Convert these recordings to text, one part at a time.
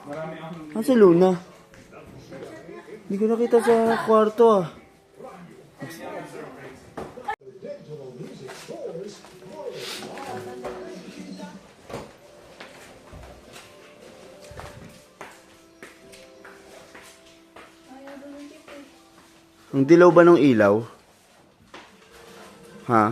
Ano si Luna? Hindi ko nakita sa kwarto ah. Ang dilaw ba ng ilaw? Ha?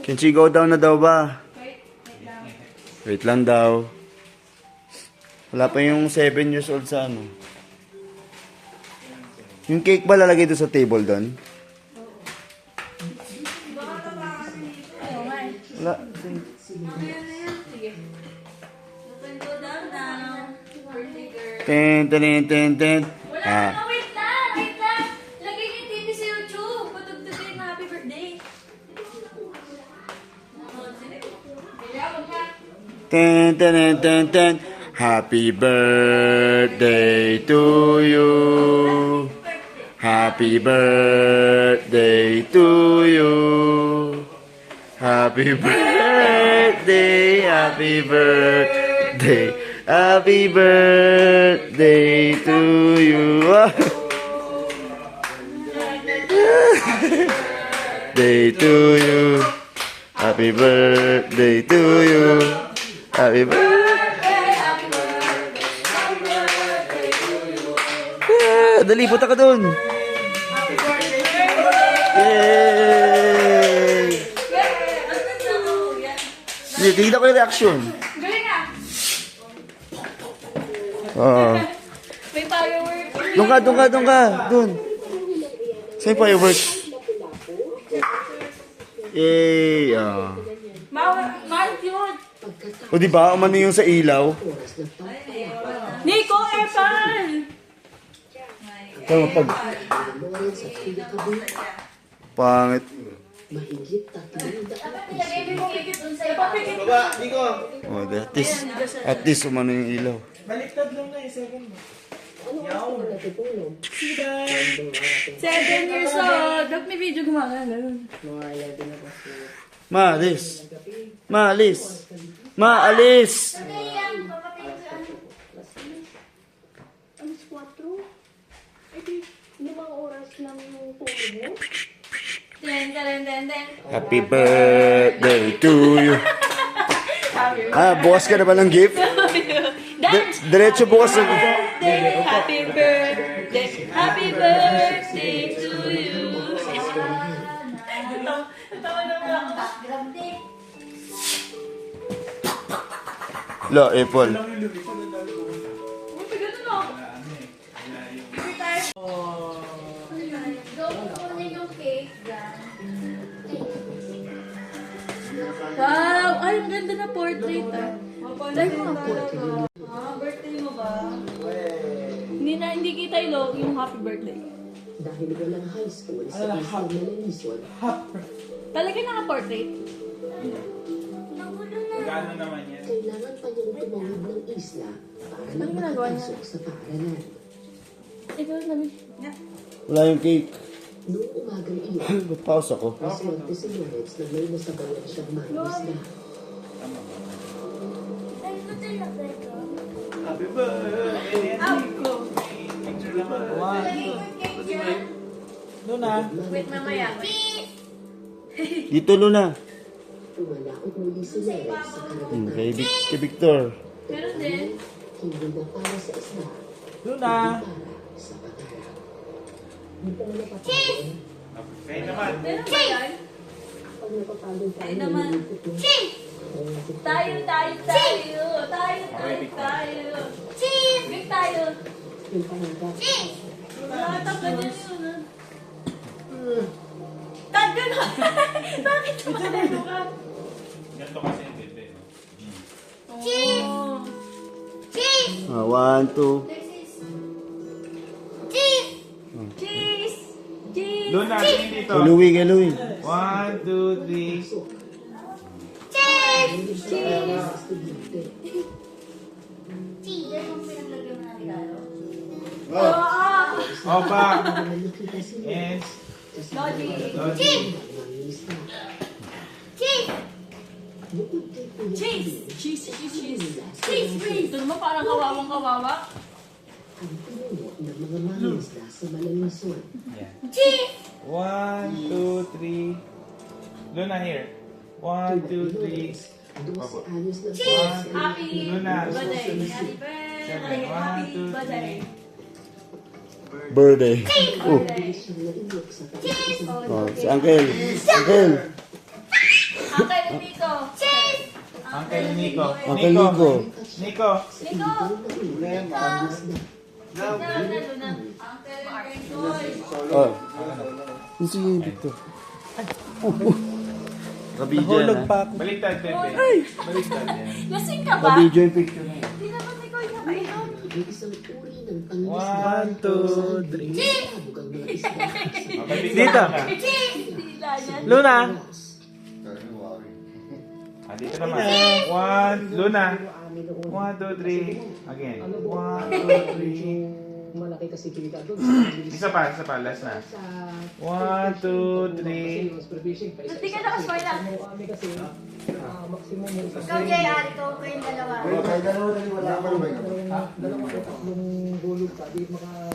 Kenchi, go down na daw ba? Wait lang daw. Wala pa yung 7 years old sa ano. Yung cake ba lalagay doon sa table doon? Wala. Ten, ten, ten, ten. Ah. Wait lang. Lagay niyo yung TV sa YouTube. Patugtugin na happy birthday. Ten, ten, ten, ten, ten. Happy birthday to you. Happy birthday to you. Happy birthday, happy birthday, happy birthday to you. Day to you. Happy birthday to you. Happy birthday. Dali, punta ka dun. Yay! Hindi, tingnan ko yung reaction. Galing ah. Oo. May firework. Doon ka. Doon. Saan yung fireworks? Yay! Mahal yun. O diba, umano yung sa ilaw? Nico, Epan! Tama pag... Pangit. Oh, at least umano yung ilaw. Baliktad lang na 7 mo. 7 years old. Dapat may video gumagana. Maalis. Maalis. Maalis. Alas 4? Eh di, 5 oras lang yung tulog mo? Ten. Happy birthday to you. Bukas ka na ba ng gift? Diretso bukas ng... Happy birthday to you. La, Apple. Wow! Ay, ang ganda na portrait ah. Dahil mo ang portrait. Birthday mo ba? Hindi kita yung happy birthday. Dahil walang high school sa isang Melanisyon, Talaga naka-portrait? Magkano naman yan? kailangan pa niyang tumawid ng isla para lang ginagawa niya? makapasok sa paaralan. Ikaw namin. Wala yung cake. Noong umagang iyon, Pause ako. maswerte si Lawrence na may nasabayan siyang mangisla. Happy birthday, Nico. Picture naman. Doon na. Wait, mamaya. Dito, Luna. Umalaot muli si Lawrence sa karagatan. Kay Victor. Meron din. Hindi na para sa isla, Doon na. para sa patara. Di pa na napapagod. Kayo naman. Meron ba yan? Pag napapagod tayo, Ay naman. nalilipot na. Tayo. Big tayo. Yung pangarap. Nakatap ka dyan yun ah. Tag ka na. Bakit tumatalo ka? Ganito kasi yung bebe. Oh. 1, 2. Cheese! Doon na, tingin dito. Kay Louie. 1, 2, 3. Oo! Opa. And Logic. Logic. Cheese! Cheese! Cheese, cheese, cheese. Cheese, please! Ito naman parang kawawang kawawa. Yeah. Cheese! 1, 2, 3. Luna here. 1, 2, 3. Opo. Cheese! Happy Luna. birthday! Happy birthday! Happy birthday! Birthday. Oh, Cheese! oh, si Uncle. Uncle. Uncle Nico! Cheese! Uncle Nico. Uncle Nico. Nico. Nico! Luna, Luna. Uncle Enjoy! Oh. Yung si Victor. Kabidyo yan, ha? Baliktad, bebe. Baliktad yan. Lasing ka ba? Kabidyo yung picture na yun. Hindi naman ikaw yung nakainom. 1, 2, 3. Cheese! Dito. Cheese! Dila yan. Luna. Dito naman. 1, Luna. 1, 2, 3. Again. 1, 2, 3. Malaki kasi kita doon. Isa pa, last na. 1, 2, 3. Hindi ka nakaswala. Kami kasi maximum yung Ikaw, JR, ikaw ko yung dalawa. dalawang o tatlong gulog ka, di maka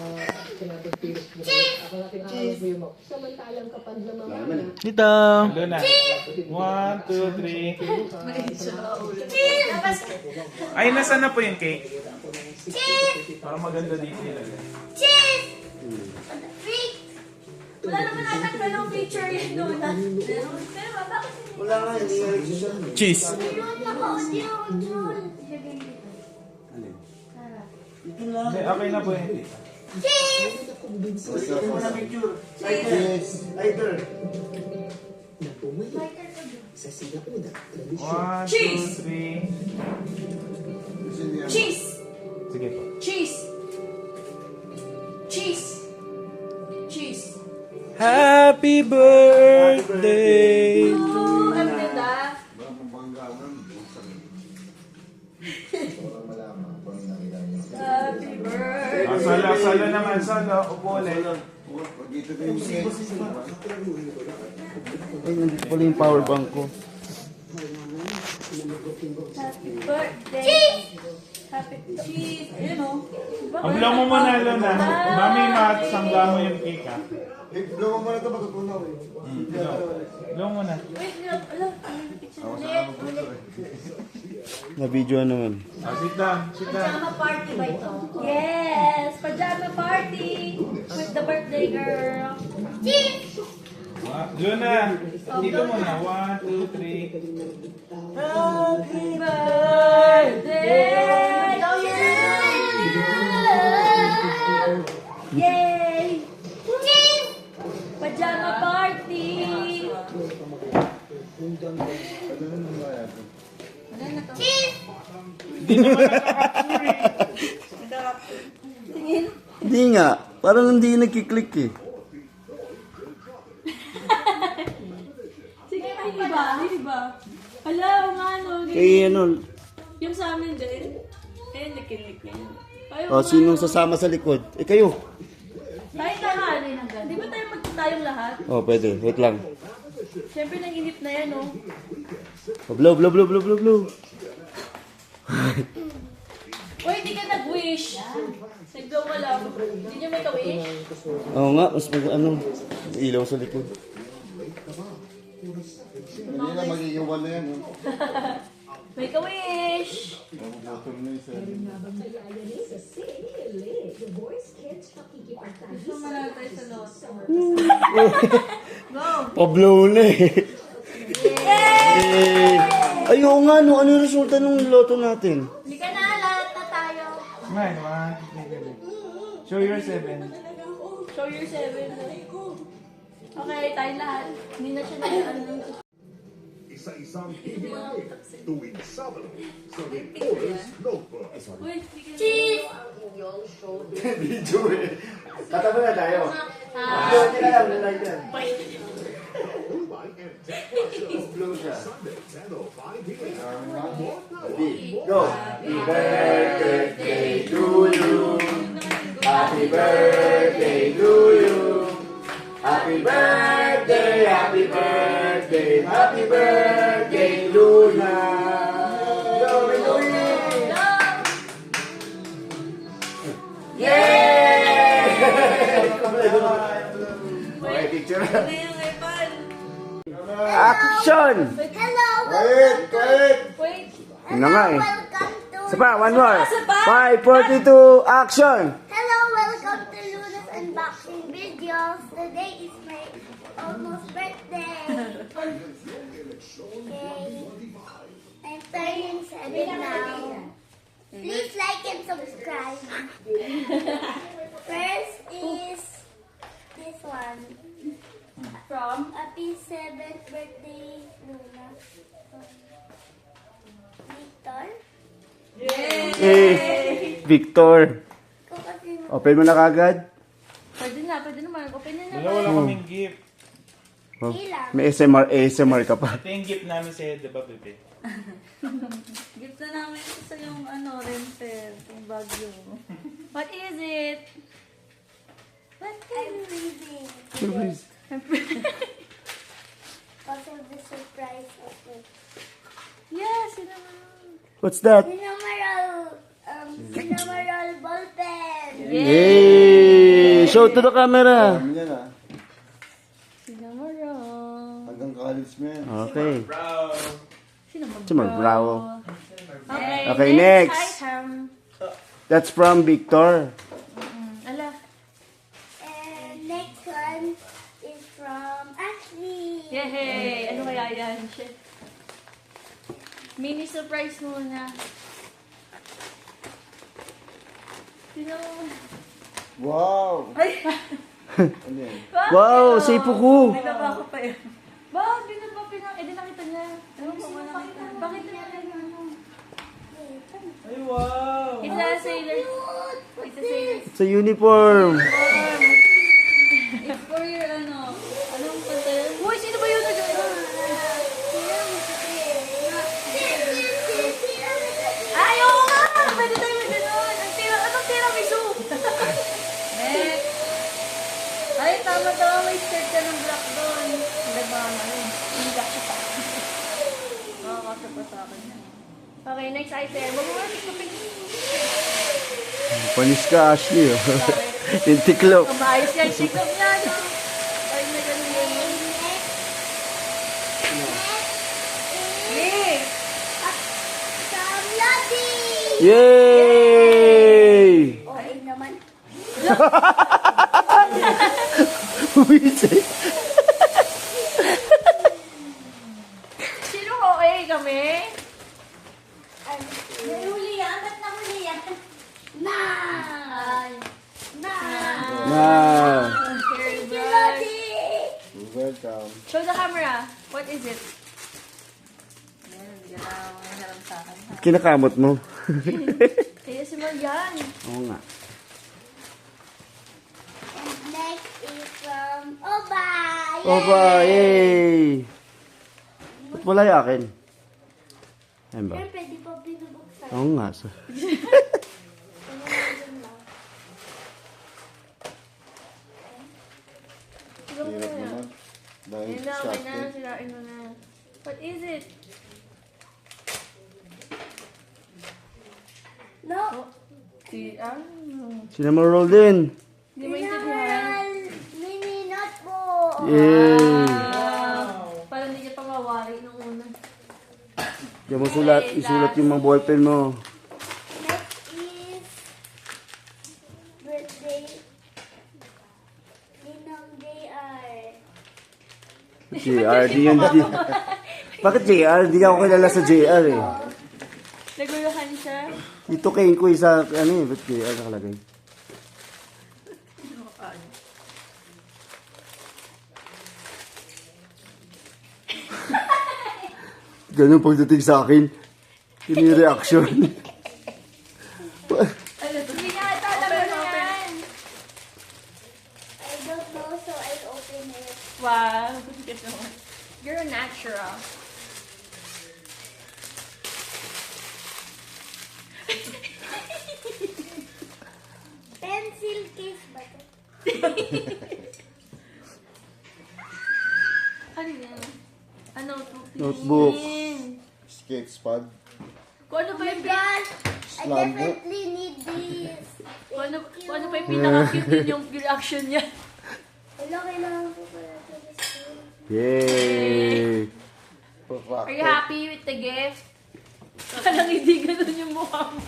kinatong pilos mo. Ako natin aalas mo yung samantalang kapag na mamaya. Dito. Luna. 1, 2, 3. Cheese! Ay, nasaan na po yung cake? Cheese! Para maganda dito nilagay. Cheese! Freak! Wala naman anak ka ng picture yun doon. Pero bakit hindi? Wala nga, hindi nga nagsisimula. Cheese. Yun, naka-audio, Jun. Hindi, okay na po yun. Cheese! Gusto mo na picture. Yes. Lighter. Sa sinauna, 1, Cheese! 2, 3. Cheese! Sige po. Cheese! Cheese! Cheese! Happy birthday! Oh, ang ganda. Happy birthday. Salo naman, salo. Upo ulit. Ay, nandito pala yung power bank ko. Happy birthday. Cheese! Happy cheese. Ayun o. Ang blow mo muna, Luna. Mami, sangga mo yung cake, ha? Blow mo muna ito, matutunaw eh. Blow mo na. Wait, look. Ulit. Na-video naman. Sit down, sit down. Pajama party ba ito? Yes! Pajama party! With the birthday girl. Cheese! Luna, dito muna. 1, 2, 3. Happy birthday! Yay! Cheese! Pajama party! Cheese! Tingin. Hindi nga. Parang hindi nagkiklik eh. Sige, ay iba. Hala, nga no. Kaya ano, Yung sa amin din. Eh, nakinig na yun. oh, sinong sasama sa likod? Eh kayo. Tayo tanghali ng Di ba tayo magtayong lahat? Oh, pwede. Wait lang. Siyempre, nanginip na yan, oh. Oh, blow. Uy, hindi ka nag-wish. Nag-blow ka lang. Hindi niyo may ka-wish? Oo nga, mas ilaw sa likod. Hindi na magiging wala yan. May ka-wish. Gusto mo na tayo sa loto. Go! Pa-blow na eh. Yay! Ay, oo nga, no. Ano yung resulta ng loto natin? Hindi ka na, lahat na tayo. Smile, 1, 2, 3. Show your 7. Show your 7. Okay, tayo lahat. Hindi na siya ano. Isa-isang hiniwalay tuwing Sabado sa Victoria's Notebook. Uy, cheese! Video eh. Tataba na tayo. Ah, Dubai and Texas Blow siya. Sunday, 10:05 p.m. Go. Happy birthday to you. Happy birthday Happy birthday, happy birthday, happy birthday, Luna. Go, Luna. Yay! Okay, picture. Action! Hello, Quiet, quiet. Wait. Ano nga eh. welcome to. Isa pa, one more. Isa pa? 5, 42, action! Hello, welcome to Luna's unboxing videos. Today is my almost birthday. Okay. I'm turning 7 now. Please like and subscribe. First is this one. From? Happy 7th birthday, Luna. Victor. Eh, Victor. Ikaw kasi Open mo na kagad. Pwede naman. Open na Wala, wala kaming gift. Oh, ilang. may ASMR ka pa. Ito yung gift namin sa'yo, di ba, Pepe? Gift na namin ito sa yung rented, yung bagyo. What is it? What I'm is it? freezing. Surprise. Because of the surprise of it. Yes, yun naman. What's that? Cinnamoroll ball pen. Yay! Show to the camera. Yan ah. Cinnamoroll. Hanggang college mo yan. Okay. Bro! Cinnamoroll. Okay, next next. item. That's from Victor. Ala. And next one is from Ashley. Yay! Ano kaya yan? Shit. Mini surprise muna. Sino? Wow! Ay! Ano yan? Wow, sipo ko. Binaba ko pa yun. Ba? Binaba pinang... Eh, di nakita niya. Ano mo ba nakita? Bakit na ano? Ay, wow! It's a sailor. It's a sailor. Sa uniform. It's for your ano. Anong kanta yun? Uy, sino ba yun? Ay, oo nga! Pwede tayo mag ganun. Anong tiramisu? Next. Ay, tama-tama. May skirt ka ng black doon. Hindi ba naman? Hindi ka siya pa. Makakasya pa sa akin yan. Okay, next item. Wag mo natin kapit. Panis ka, Ashley. Oh. Yung tiklop. Kumayos yan. Sikap niya, no? Ay, may ganun yun. Hey! From Lottie. Yay! Okay naman. Buwisit. Sino okay kami? Nahuli yan. Ba't nahuli yan? Na! Na! Na. Here, bro. Lottie! Welcome. Show the camera. What is it? Yan, hindi ka na mangyaram sa akin. Kinakamot mo. Kaya si Marian. Oo nga. And next is from Oba. Opa, yay! Ba't wala yung akin? Ayun ba? Pero pwede pa binubuksan. Oo nga. Hirap naman. Dahil Yun na, shot okay na. Sirain mo na. What is it? No. Cinnamoroll din. Hindi mo intindihan. Mini notebook. Yay! Parang hindi niya pa mawari nung una. Diyan mo isulat yung mga ballpen mo. Next is birthday. Ninong JR. JR, di yun. Bakit JR? Di ako kilala sa JR eh. Naguluhan siya. Dito kay ko isa, ano eh, ba't JR nakalagay? Ganun pagdating sa akin. Yun yung reaction. Ano to? Hindi niya ata alam mo yan. I don't know, so I'll open it. Wow. You're a natural. Pencil case ba to? Ano, Notebook. Skate pad. Kung ano pa yung God, I Slam book. definitely need this. kung ano pa yung pinaka-cute yun yung reaction niya. Hello, kailangan ko pala ito sa school. Yay! Are you happy with the gift? Parang hindi ganun yung mukha mo.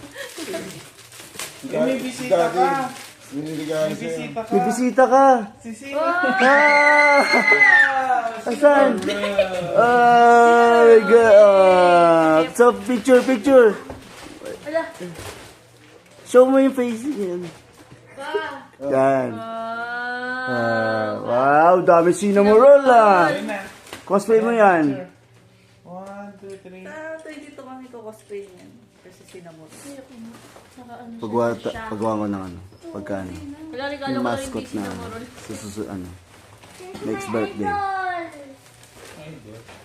May bisita ka. Biniligayan May sa'yo. bisita ka. May bisita ka! Si Sino. Ah! Asan? Oh my God! So, picture. Ala. Show mo yung face yan. Yan. Wow, dami cinnamoroll ah. Ayun na. Cosplay mo yan. 1, 2, 3. Dito kami ko cosplay niyan. Kasi sinamot. Pagawa ko ng ano. Pagka ano. Wala regalo Yung ko rin mascot hindi na sinamorol. ano. Next birthday.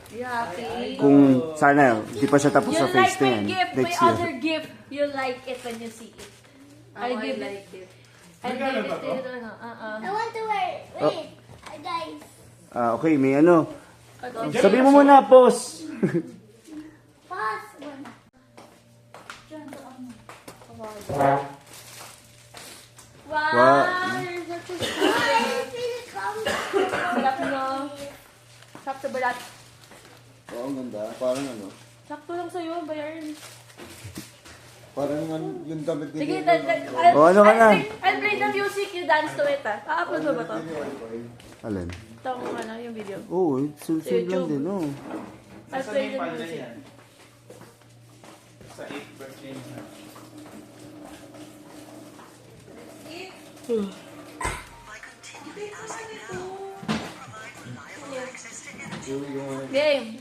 You happy? Kung sana, hindi pa siya tapos sa You'll face like na my yan. gift, my Next year. other gift. You'll like it when you see it. I give like it. I give Regalo it ba to to? you. I want to wear it. Wait, guys. Okay, may ano. Sabi mo muna, pause. Pause. Wow! You're such a I feel comfortable. Sarap no? Sakto ba lahat? Oo, ang ganda. Parang ano. Sakto lang sa'yo, bayarin. Parang yung damit ni Sige, O, ano ka na? I'll play the music, you dance to it ah. Pa-upload mo ba to? Alin? Ito mo ano, yung video. Oo, sunod lang din, oh. I'll Saan play yung the panda music. yan? Sa 8th birthday niya. Game!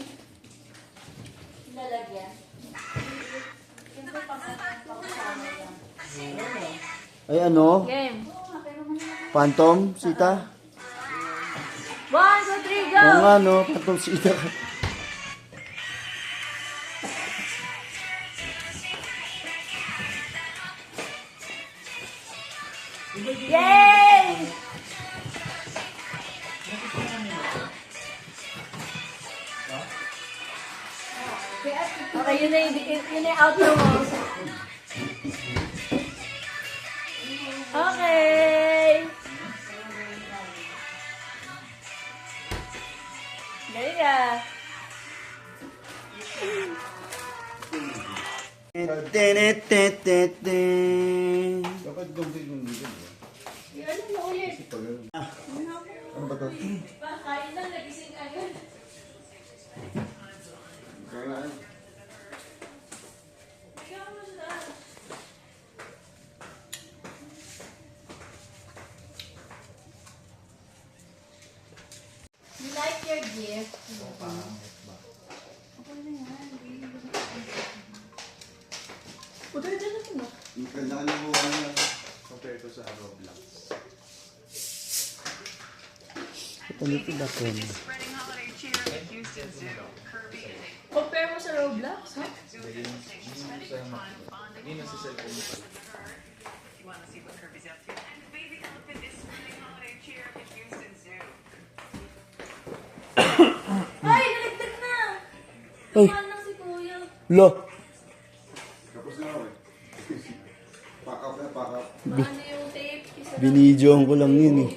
Ay, ano? Game! Phantom, Sita? 1, 2, 3, go! Oo nga, no? Phantom, Sita. Yay! Okay, yun na yung outro mo. Okay! Galing ah. Dapat gawin yung nito. Ano mo ulit? Ano ba to? Kain lang, nagising agad. Kailangan. You like your gift? Kailangan mo ano compare to sa Roblox. Compare mo sa Roblox, ha? Ay, nalagdag na! Ay. Tumaan lang si Kuya. Lo, Tapos na ako eh. Pack up na, pack up. Paano yung tape? Isa lang. binidyoan ko lang yun eh.